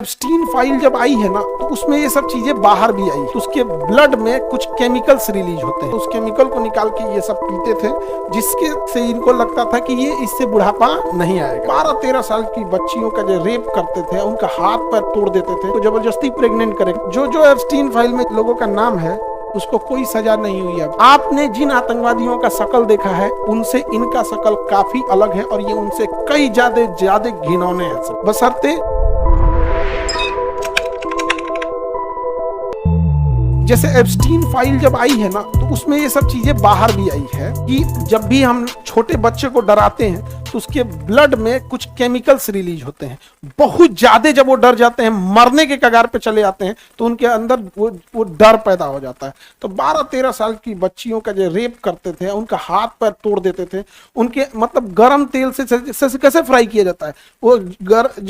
Epstein file जब आई है ना तो उसमें ये सब चीजें बाहर भी आई। तो उसके ब्लड में कुछ केमिकल्स रिलीज होते हैं, तो उस केमिकल को निकाल के ये सब पीते थे, जिसके से इनको लगता था कि ये इससे बुढ़ापा नहीं आएगा। 12-13 साल की बच्चियों का जो रेप करते थे, उनका हाथ पैर तोड़ देते थे, तो जबरदस्ती प्रेग्नेंट करे। जो एप्स्टीन फाइल में लोगों का नाम है उसको कोई सजा नहीं हुई है। आपने जिन आतंकवादियों का शकल देखा है उनसे इनका शकल काफी अलग है और ये उनसे कई ज्यादा घिनौने हैं। बशर्ते जैसे एप्स्टीन फाइल जब आई है ना तो उसमें ये सब चीजें बाहर भी आई है कि जब भी हम छोटे बच्चे को डराते हैं तो उसके ब्लड में कुछ केमिकल्स रिलीज होते हैं बहुत ज्यादा। जब वो डर जाते हैं, मरने के कगार पे चले जाते हैं, तो उनके अंदर वो डर पैदा हो जाता है। तो 12-13 साल की बच्चियों का जो रेप करते थे, उनका हाथ पैर तोड़ देते थे, उनके मतलब गर्म तेल से कैसे फ्राई किया जाता है, वो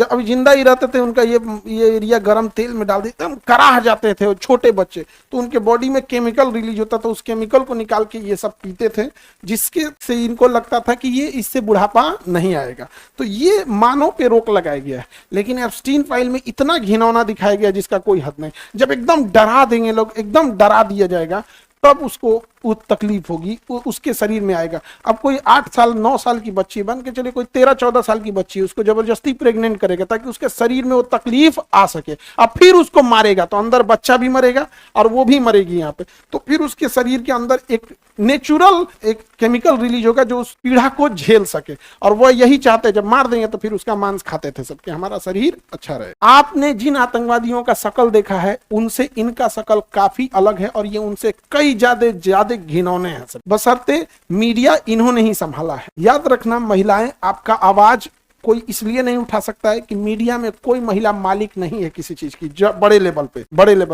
अभी जिंदा ही रहते थे, उनका ये एरिया गर्म तेल में डाल देते, कराह जाते थे वो छोटे बच्चे, तो उनके बॉडी में केमिकल रिलीज होता था। उस केमिकल को निकाल के ये सब पीते थे, जिसके से इनको लगता था कि ये इससे बुढ़ापा नहीं आएगा। तो ये मानव पे रोक लगाया गया है, लेकिन एप्स्टीन फाइल में इतना घिनौना दिखाया गया जिसका कोई हद नहीं। जब एकदम डरा देंगे लोग, एकदम डरा दिया जाएगा, तब उसको वो तकलीफ होगी, उसके शरीर में आएगा। अब कोई 8 साल 9 साल की बच्ची बन के चले, कोई 13-14 साल की बच्ची, उसको जबरदस्ती प्रेग्नेंट करेगा ताकि उसके शरीर में वो तकलीफ आ सके। अब फिर उसको मारेगा तो अंदर बच्चा भी मरेगा और वो भी मरेगी यहाँ पे। तो फिर उसके शरीर के अंदर एक नेचुरल एक केमिकल रिलीज होगा जो उस पीड़ा को झेल सके, और वो यही चाहते हैं। जब मार देंगे तो फिर उसका मांस खाते थे सबके, हमारा शरीर अच्छा रहे। आपने जिन आतंकवादियों का शकल देखा है उनसे इनका शकल काफी अलग है और ये उनसे कई ज्यादा घिनौने हैं सब। बशर्ते मीडिया इन्होंने ही संभाला है। याद रखना महिलाएं, आपका आवाज कोई इसलिए नहीं उठा सकता है कि मीडिया में कोई महिला मालिक नहीं है किसी चीज की। बड़े लेवल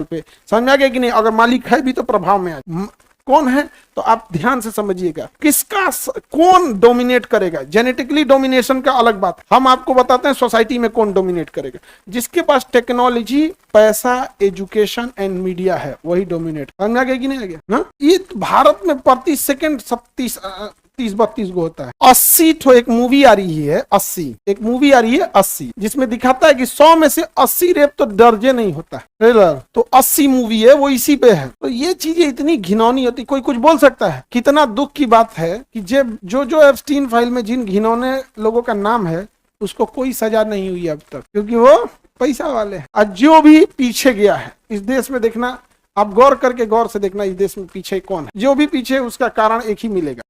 पे समझा गया कि नहीं? अगर मालिक है भी तो प्रभाव में आए। कौन है तो आप ध्यान से समझिएगा, किसका कौन डोमिनेट करेगा। जेनेटिकली डोमिनेशन का अलग बात, हम आपको बताते हैं सोसाइटी में कौन डोमिनेट करेगा। जिसके पास टेक्नोलॉजी, पैसा, एजुकेशन एंड मीडिया है वही डोमिनेट। समझ आ गया कि नहीं आ गया ना? ये भारत में प्रति सेकंड 30-32 गो होता है। 80 तो एक मूवी आ रही है, 80 जिसमें दिखाता है कि 100 में से 80 रेप तो दर्जे नहीं होता है ट्रेलर। तो 80 मूवी है वो इसी पे है। तो ये चीजें इतनी घिनौनी होती, कोई कुछ बोल सकता है? कितना दुख की बात है कि जो एप्स्टीन फाइल में जिन घिनौने लोगों का नाम है उसको कोई सजा नहीं हुई अब तक, क्योंकि वो पैसा वाले हैं। और जो भी पीछे गया है इस देश में, देखना आप गौर से देखना, इस देश में पीछे कौन है। जो भी पीछे, उसका कारण एक ही मिलेगा,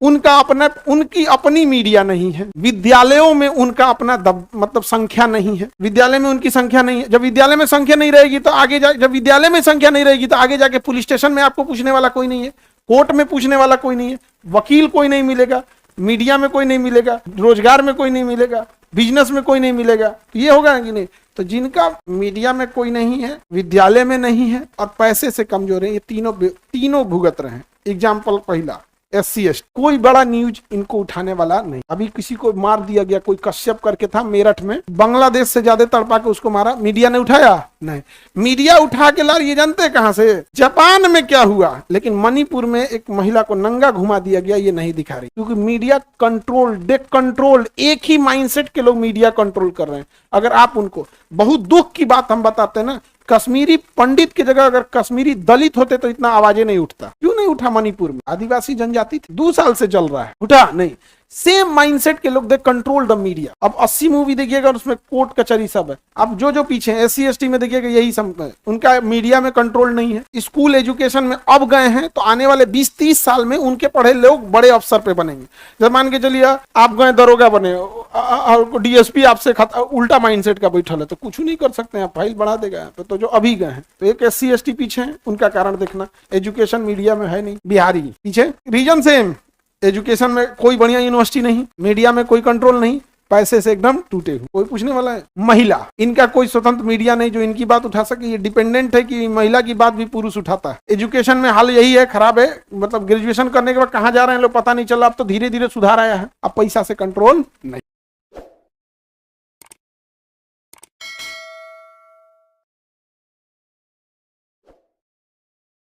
उनकी अपनी मीडिया नहीं है। विद्यालयों में उनका अपना मतलब संख्या नहीं है। विद्यालय में उनकी संख्या नहीं है। जब विद्यालय में संख्या नहीं रहेगी तो आगे जाके पुलिस स्टेशन में आपको पूछने वाला कोई नहीं है, कोर्ट में पूछने वाला कोई नहीं है, वकील कोई नहीं मिलेगा, मीडिया में कोई नहीं मिलेगा, रोजगार में कोई नहीं मिलेगा, बिजनेस में कोई नहीं मिलेगा। तो ये होगा कि नहीं? तो जिनका मीडिया में कोई नहीं है, विद्यालय में नहीं है और पैसे से कमजोर है, ये तीनों भुगत रहे हैं। एग्जाम्पल पहला, SC/ST, कोई बड़ा न्यूज इनको उठाने वाला नहीं। अभी किसी को मार दिया गया, कोई कश्यप करके था मेरठ में, बांग्लादेश से ज्यादा तड़पा के उसको मारा, मीडिया ने उठाया नहीं। मीडिया उठा के ला, ये जानते हैं कहां से? जापान में क्या हुआ, लेकिन मणिपुर में एक महिला को नंगा घुमा दिया गया, ये नहीं दिखा रही, क्योंकि मीडिया कंट्रोल्ड एक ही माइंडसेट के लोग मीडिया कंट्रोल कर रहे हैं। अगर आप उनको, बहुत दुख की बात हम बताते हैं ना, कश्मीरी पंडित की जगह अगर कश्मीरी दलित होते तो इतना आवाजें नहीं उठता। क्यों नहीं उठा? मणिपुर में आदिवासी जनजाति थी, 2 साल से चल रहा है, उठा नहीं। सेम माइंडसेट के लोग, दे कंट्रोल द मीडिया। अब 80 मूवी देखिएगा और उसमें कोर्ट कचहरी सब है। अब जो पीछे है SC/ST में देखिएगा यही सब है, उनका मीडिया में कंट्रोल नहीं है। स्कूल एजुकेशन में अब गए हैं तो आने वाले 20-30 साल में उनके पढ़े लोग बड़े अफसर पे बनेंगे। जब मान के चलिए आप गए दरोगा बने, DSP आपसे उल्टा माइंडसेट का बैठल है तो कुछ नहीं कर सकते हैं, फाइल बढ़ा देगा यहाँ पे। तो जो अभी गए हैं तो एक SC/ST पीछे है, उनका कारण देखना। एजुकेशन मीडिया में है नहीं, बिहारी पीछे, रीजन सेम। एजुकेशन में कोई बढ़िया यूनिवर्सिटी नहीं, मीडिया में कोई कंट्रोल नहीं, पैसे से एकदम टूटे हुए, कोई पूछने वाला है? महिला, इनका कोई स्वतंत्र मीडिया नहीं जो इनकी बात उठा सके। ये डिपेंडेंट है कि महिला की बात भी पुरुष उठाता है। एजुकेशन में हाल यही है, खराब है। मतलब ग्रेजुएशन करने के बाद कहाँ जा रहे हैं लोग पता नहीं चला। अब तो धीरे धीरे सुधार आया है, अब पैसा से कंट्रोल नहीं।